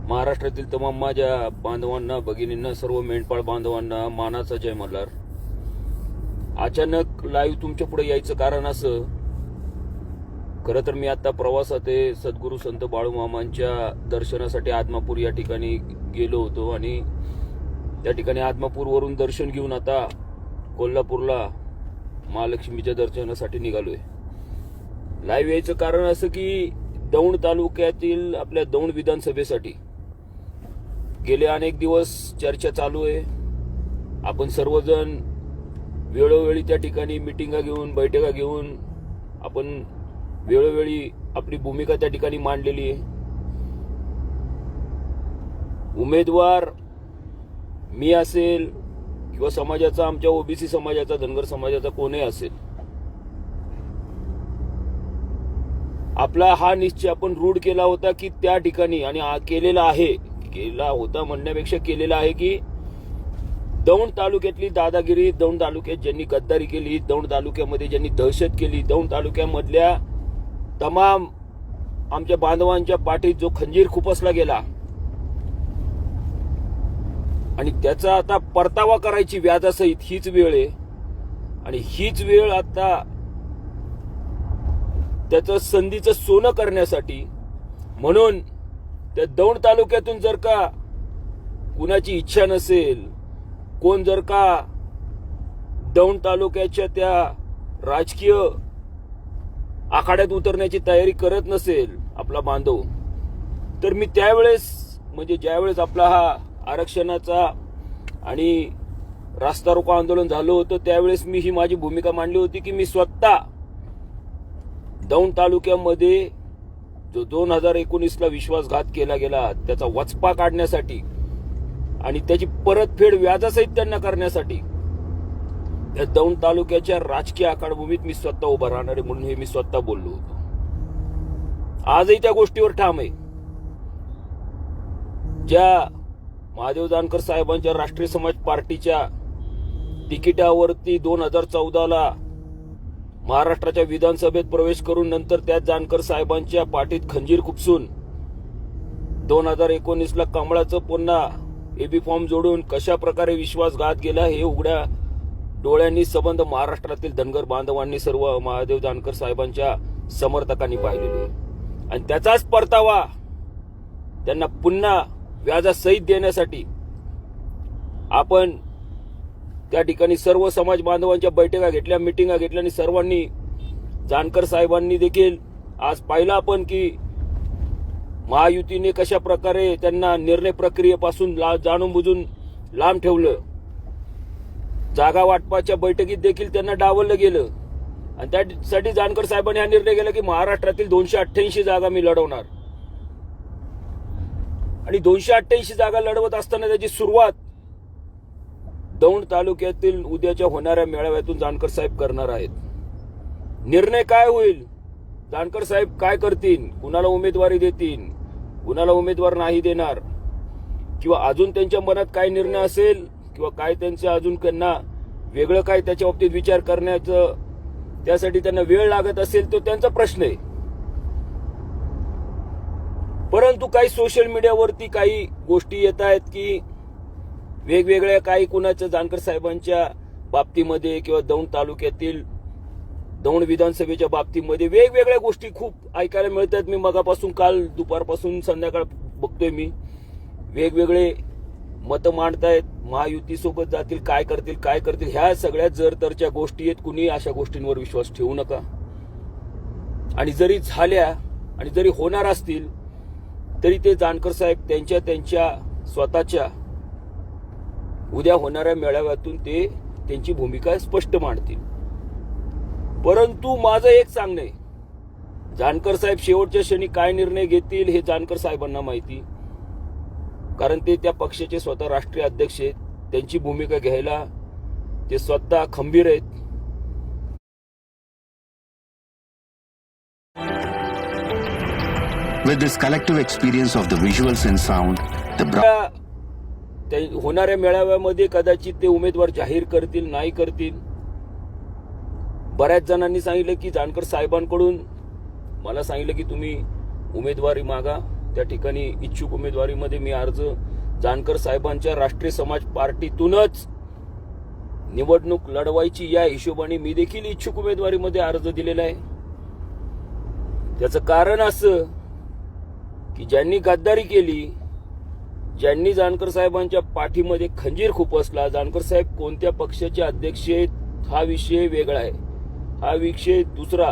महाराष्ट्रातील तमाम माझ्या बांधवांना, भगिनींना, सर्व मेंढपाळ बांधवांना मानाचा जय मल्हार. अचानक लाईव्ह तुमच्या पुढे यायचं कारण असं, खरं तर मी आता प्रवासात सद्गुरू संत बाळूमामांच्या दर्शनासाठी आदमापूर या ठिकाणी गेलो होतो आणि त्या ठिकाणी आदमापूरवरून दर्शन घेऊन आता कोल्हापूरला महालक्ष्मीच्या दर्शनासाठी निघालोय. लाईव्ह यायचं कारण असं की दौंड तालुक्यातील आपल्या दौंड विधानसभेसाठी गेले अनेक दिवस चर्चा चालू आहे. आपण सर्वजण वेळोवेळी त्या ठिकाणी मिटिंगा घेऊन, बैठका घेऊन आपण वेळोवेळी आपली भूमिका त्या ठिकाणी मांडलेली आहे. उमेदवार मी असेल किंवा समाजाचा, आमच्या ओबीसी समाजाचा, धनगर समाजाचा कोणीही असेल, आपला हा निश्चय आपण रूढ केला होता की त्या ठिकाणी, आणि केलेला आहे, केला होता म्हणण्यापेक्षा केलेला आहे की दौंड तालुक्यातली दादागिरी, दौंड तालुक्यात ज्यांनी गद्दारी केली, दौंड तालुक्यामध्ये ज्यांनी दहशत केली, दौंड तालुक्यामधल्या तमाम आमच्या बांधवांच्या पाठीत जो खंजीर खुपसला गेला आणि त्याचा आता परतावा करायची व्याजासहित हीच वेळ आहे. आणि हीच वेळ आता त्याचं संधीचं सोनं करण्यासाठी, म्हणून त्या दौंड तालुक्यातून जर का कुणाची इच्छा नसेल, कोण जर का दौंड तालुक्याच्या त्या राजकीय आखाड्यात उतरण्याची तयारी करत नसेल आपला बांधव, तर मी त्यावेळेस, म्हणजे ज्यावेळेस आपला हा आरक्षणाचा आणि रास्ता रोको आंदोलन झालं होतं, त्यावेळेस मी ही माझी भूमिका मांडली होती की मी स्वतः दौंड तालुक्यामध्ये जो 2019ला विश्वासघात केला गेला त्याचा वचपा काढण्यासाठी आणि त्याची परतफेड व्याजासहित त्यांना करण्यासाठी या दौंड तालुक्याच्या राजकीय आखाडभूमीत मी स्वतः उभा राहणार आहे, म्हणून हे मी स्वतः बोललो होतो. आजही त्या गोष्टीवर ठाम आहे. ज्या महादेव जानकर साहेबांच्या राष्ट्रीय समाज पार्टीच्या तिकिटावरती 2014ला महाराष्ट्राच्या विधानसभेत प्रवेश करून नंतर त्या जानकर साहेबांच्या पाठीत खंजीर खुपसून 2019ला कमळाचं पुन्हा एबी फॉर्म जोडून कशा प्रकारे विश्वासघात केला हे उघड्या डोळ्यांनी संबंध महाराष्ट्रातील धनगर बांधवांनी, सर्व महादेव जानकर साहेबांच्या समर्थकांनी पाहिलेले आहे. आणि त्याचाच परतावा त्यांना पुन्हा व्याजासहित देण्यासाठी आपण त्या ठिकाणी सर्व समाज बांधवांच्या बैठका घेतल्या, मिटिंगा घेतल्या आणि सर्वांनी, जानकर साहेबांनी देखील आज पाहिलं आपण की महायुतीने कशा प्रकारे त्यांना निर्णय प्रक्रियेपासून जाणून बुजून लांब ठेवलं. जागा वाटपाच्या बैठकीत देखील त्यांना डावललं गेलं आणि त्यासाठी जानकर साहेबांनी हा निर्णय केला की महाराष्ट्रातील 288 जागा मी लढवणार. आणि 288 जागा लढवत असताना त्याची सुरुवात दौंड तालुक्यातील उद्याच्या होणाऱ्या मेळाव्यातून जानकर साहेब करणार आहेत. निर्णय काय होईल, जानकर साहेब काय करतील, कुणाला उमेदवारी देतील, कुणाला उमेदवार नाही देणार, किंवा अजून त्यांच्या मनात काय निर्णय असेल किंवा काय त्यांचं अजून त्यांना वेगळं काय त्याच्या बाबतीत विचार करण्याचं, त्यासाठी त्यांना वेळ लागत असेल तो त्यांचा प्रश्न आहे. परंतु काही सोशल मीडियावरती काही गोष्टी येत आहेत की वेगवेगळ्या, काही कुणाच्या जानकर साहेबांच्या बाबतीमध्ये किंवा दौंड तालुक्यातील दौंड विधानसभेच्या बाबतीमध्ये वेगवेगळ्या गोष्टी खूप ऐकायला मिळतात. मी मगापासून, काल दुपारपासून संध्याकाळ बघतोय मी, वेगवेगळे मतं मांडतायत. महायुतीसोबत जातील, काय करतील, काय करतील, ह्या सगळ्या जरतरच्या गोष्टी आहेत. कुणी अशा गोष्टींवर विश्वास ठेवू नका. आणि जरी झाल्या आणि जरी होणार असतील तरी ते जानकर साहेब त्यांच्या स्वतःच्या उद्या होणाऱ्या मेळाव्यातून ते त्यांची भूमिका स्पष्ट मांडतील. परंतु माझं एक सांगणं आहे, जानकर साहेब शेवटच्या क्षणी काय निर्णय घेतील हे जानकर साहेबांना माहिती, कारण ते त्या पक्षाचे स्वतः राष्ट्रीय अध्यक्ष आहेत. त्यांची भूमिका घ्यायला ते स्वतः खंबीर आहेत. With this collective experience of the visuals and sound, होणाऱ्या मेळाव्यामध्ये कदाचित ते उमेदवार जाहीर करतील, नाही करतील. बऱ्याच जणांनी सांगितलं की जानकर साहेबांकडून मला सांगितलं की तुम्ही उमेदवारी मागा, त्या ठिकाणी इच्छुक उमेदवारीमध्ये मी अर्ज जानकर साहेबांच्या राष्ट्रीय समाज पार्टीतूनच निवडणूक लढवायची या हिशोबाने मी देखील इच्छुक उमेदवारीमध्ये अर्ज दिलेला आहे. त्याचं कारण असं की ज्यांनी गद्दारी केली, ज्यांनी जानकर साहेबांच्या पाठीमध्ये खंजीर खुपसला, जानकर साहेब कोणत्या पक्षाचे अध्यक्ष आहेत हा विषय वेगळा आहे, हा विषय दुसरा.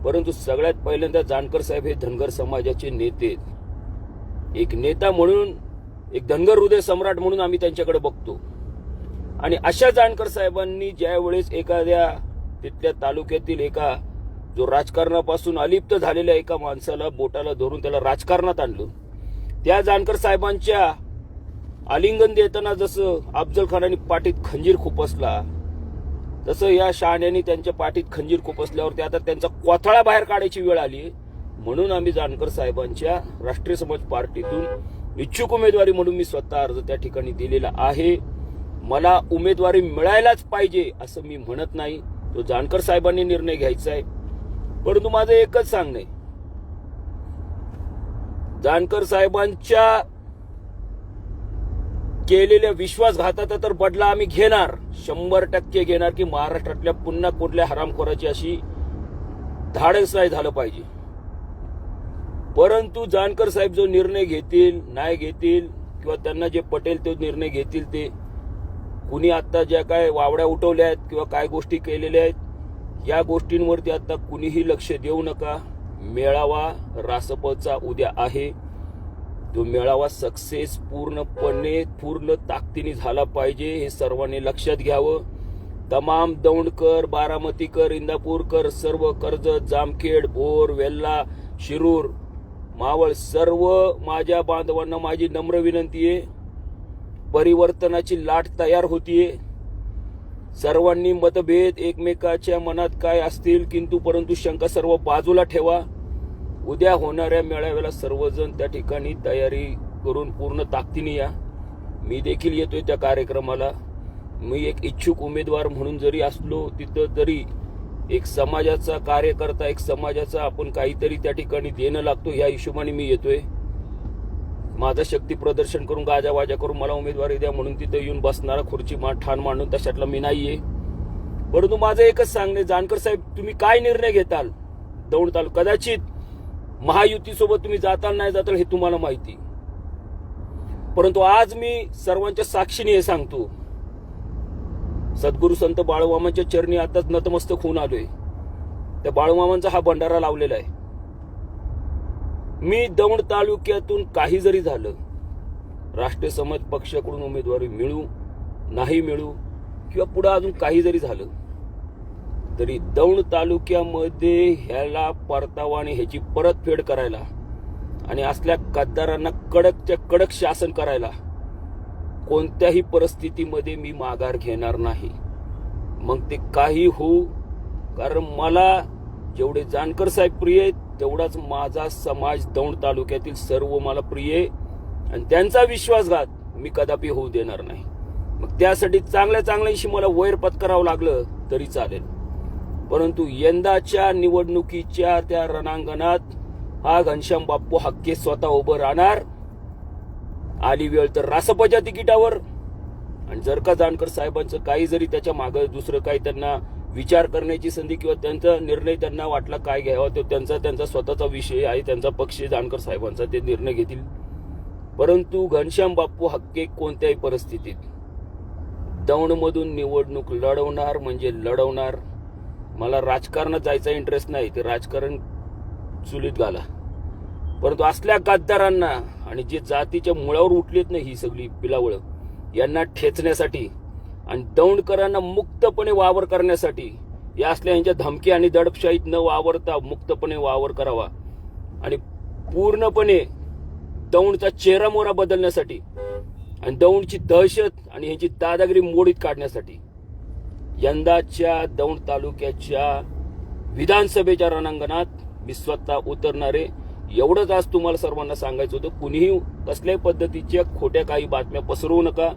परंतु सगळ्यात पहिल्यांदा जानकर साहेब हे धनगर समाजाचे नेते आहेत. एक नेता म्हणून, एक धनगर हृदय सम्राट म्हणून आम्ही त्यांच्याकडे बघतो. आणि अशा जानकर साहेबांनी ज्या वेळेस एखाद्या तिथल्या तालुक्यातील एका जो राजकारणापासून अलिप्त झालेल्या एका माणसाला बोटाला धरून त्याला राजकारणात आणलं, त्या जानकर साहेबांच्या आलिंगन देताना जसं अफजल खानाने पाठीत खंजीर खुपसला, तसं या शहाण्याने त्यांच्या पाठीत खंजीर खुपसल्यावरती आता त्यांचा कोथळा बाहेर काढायची वेळ आली. म्हणून आम्ही जानकर साहेबांच्या राष्ट्रीय समाज पार्टीतून इच्छुक उमेदवारी म्हणून मी स्वतः अर्ज त्या ठिकाणी दिलेला आहे. मला उमेदवारी मिळायलाच पाहिजे असं मी म्हणत नाही, तो जानकर साहेबांनी निर्णय घ्यायचा आहे. परंतु माझं एकच सांगणं आहे, जानकर साहेबांच्या केलेल्या विश्वासघाताचा तर बदला आम्ही घेणार, 100% घेणार, की महाराष्ट्रातल्या पुन्हा कुठल्या हरामखोराची अशी धाडस नाही झालं पाहिजे. परंतु जानकर साहेब जो निर्णय घेतील, नाही घेतील, किंवा त्यांना जे पटेल तो निर्णय घेतील, ते कुणी आता ज्या काय वावड्या उठवल्या आहेत किंवा काय गोष्टी केलेल्या आहेत, या गोष्टींवरती आता कुणीही लक्ष देऊ नका. मेळावा रासपचा उद्या आहे, तो मेळावा सक्सेस पूर्णपणे पूर्ण ताकदीने झाला पाहिजे, हे सर्वांनी लक्षात घ्यावं. तमाम दौंडकर, बारामतीकर, इंदापूरकर, सर्व कर्जत, जामखेड, भोर, वेल्हा, शिरूर, मावळ, सर्व माझ्या बांधवांना माझी नम्र विनंती आहे, परिवर्तनाची लाट तयार होतीये. सर्वांनी मतभेद एकमेकाच्या मनात काय असतील किंतु परंतु शंका सर्व बाजूला ठेवा. उद्या होणाऱ्या मेळाव्याला सर्वजण त्या ठिकाणी तयारी करून पूर्ण ताकदीने या. मी देखील येतोय त्या कार्यक्रमाला. मी एक इच्छुक उमेदवार म्हणून जरी असलो तिथं, तरी एक समाजाचा कार्यकर्ता, एक समाजाचा आपण काहीतरी त्या ठिकाणी देणं लागतो, या हिशोबाने मी येतोय. माझं शक्ती प्रदर्शन करून गाजावाजा करून मला उमेदवारी द्या म्हणून तिथं येऊन बसणारा, खुर्ची ठाण मांडून तशातला मी नाहीये. परंतु माझं एकच सांगणे, जानकर साहेब तुम्ही काय निर्णय घेताल दौंड तालुका, कदाचित महायुतीसोबत तुम्ही जाताल नाही जाताल हे तुम्हाला माहिती, परंतु आज मी सर्वांच्या साक्षीने हे सांगतो, सद्गुरू संत बाळूमामांच्या चरणी आताच नतमस्तक होऊन आलोय. त्या बाळूमामांचा हा भंडारा लावलेला आहे. मी दौंड तालुक्यातून काही जरी झालं, राष्ट्रीय समाज पक्षाकडून उमेदवारी मिळू नाही मिळू किंवा पुढे अजून काही जरी झालं, तरी दौंड तालुक्यामध्ये ह्याला परतावा आणि ह्याची परतफेड करायला आणि असल्या गद्दारांना कडकच्या कडक शासन करायला कोणत्याही परिस्थितीमध्ये मी माघार घेणार नाही. मग ते काही होऊ, कारण मला जेवढे जानकर साहेब प्रिय आहेत तेवढाच माझा समाज दौंड तालुक्यातील सर्व मला प्रिय आहे आणि त्यांचा विश्वासघात मी कदापि होऊ देणार नाही. मग त्यासाठी चांगल्या चांगल्याशी मला वैर पत्करावं लागलं तरी चालेल, परंतु यंदाच्या निवडणुकीच्या त्या रणांगणात हा घनश्याम बाप्पू हक्के स्वतः उभं राहणार. आली वेळ तर रासपच्या तिकिटावर. आणि जर का जानकर साहेबांचं काही जरी त्याच्या मागे दुसरं काही त्यांना विचार करण्याची संधी किंवा त्यांचा निर्णय त्यांना वाटला काय घ्यावा, तो त्यांचा स्वतःचा विषय आहे, त्यांचा पक्ष जानकर साहेबांचा, ते निर्णय घेतील. परंतु घनश्याम बाप्पू हक्के कोणत्याही परिस्थितीत दौंडमधून निवडणूक लढवणार म्हणजे लढवणार. मला राजकारणात जायचा इंटरेस्ट नाही, ते राजकारण चुलीत घाला. परंतु असल्या गद्दारांना आणि जे जातीच्या मुळावर उठलेत नाही ही सगळी पिलावळ, यांना ठेचण्यासाठी आणि दौंडकरांना मुक्तपणे वावर करण्यासाठी, या असल्या यांच्या धमकी आणि दडपशाहीत न वावरता मुक्तपणे वावर करावा आणि पूर्णपणे दौंडचा चेहरा मोहरा बदलण्यासाठी आणि दौंडची दहशत आणि ह्यांची दादागिरी मोडीत काढण्यासाठी यंदाच्या दौंड तालुक्याच्या विधानसभेच्या रणांगणात मी स्वतः उतरणारे. एवढंच आज तुम्हाला सर्वांना सांगायचं होतं. कुणीही कसल्याही पद्धतीच्या खोट्या काही बातम्या पसरवू नका,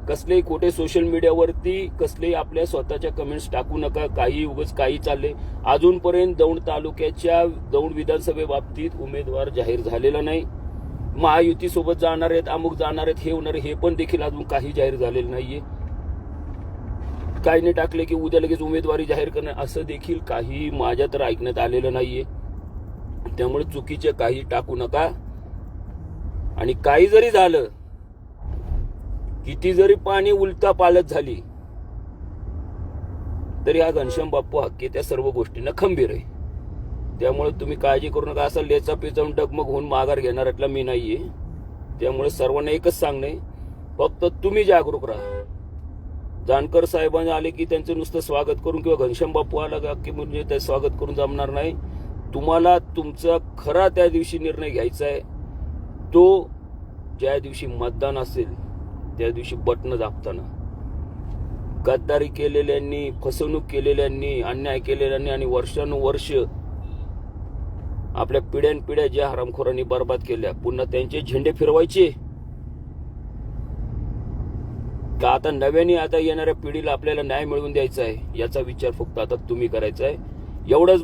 कसलेही खोटे सोशल मीडियावरती कसलेही आपल्या स्वतःच्या कमेंट्स टाकू नका. काही उगाच काही चालले. अजूनपर्यंत दौंड तालुक्याच्या दौंड विधानसभेबाबतीत उमेदवार जाहीर झालेला नाही. महायुती सोबत जाणार आहेत, अमुक जाणार आहेत, हे होणार आहे, हे पण देखील अजून काही जाहीर झालेलं नाहीये. काही नाही टाकले की उद्या लगेच उमेदवारी जाहीर करणार, असं देखील काही माझ्या तर ऐकण्यात आलेलं नाहीये. त्यामुळे चुकीचे काही टाकू नका. आणि काही जरी झालं, किती जरी पाणी उलटा पालत झाली, तरी हा घनश्याम बाप्पू हक्के त्या सर्व गोष्टींना खंबीर आहे. त्यामुळे तुम्ही काळजी करू नका. असं लेचा पिचवून डगमग होऊन माघार घेणाऱ्यातला मी नाहीये. त्यामुळे सर्वांना एकच सांगणे, फक्त तुम्ही जागरूक राहा. जानकर साहेबांनी आले की त्यांचं नुसतं स्वागत करून किंवा घनश्याम बाप्पू आला की म्हणजे ते स्वागत करून जमणार नाही. तुम्हाला तुमचा खरा त्या दिवशी निर्णय घ्यायचा आहे. तो ज्या दिवशी मतदान असेल त्या दिवशी बटणं दाबताना. गद्दारी केलेल्यांनी, फसवणूक केलेल्यांनी, अन्याय केलेल्यांनी आणि वर्षानुवर्ष आपल्या पिढ्यानपिढ्या ज्या हरामखोरांनी बर्बाद केल्या, पुन्हा त्यांचे झेंडे फिरवायचे का आता नव्याने आता येणाऱ्या पिढीला आपल्याला न्याय मिळवून द्यायचा आहे, याचा विचार फक्त आता तुम्ही करायचा आहे. एवढंच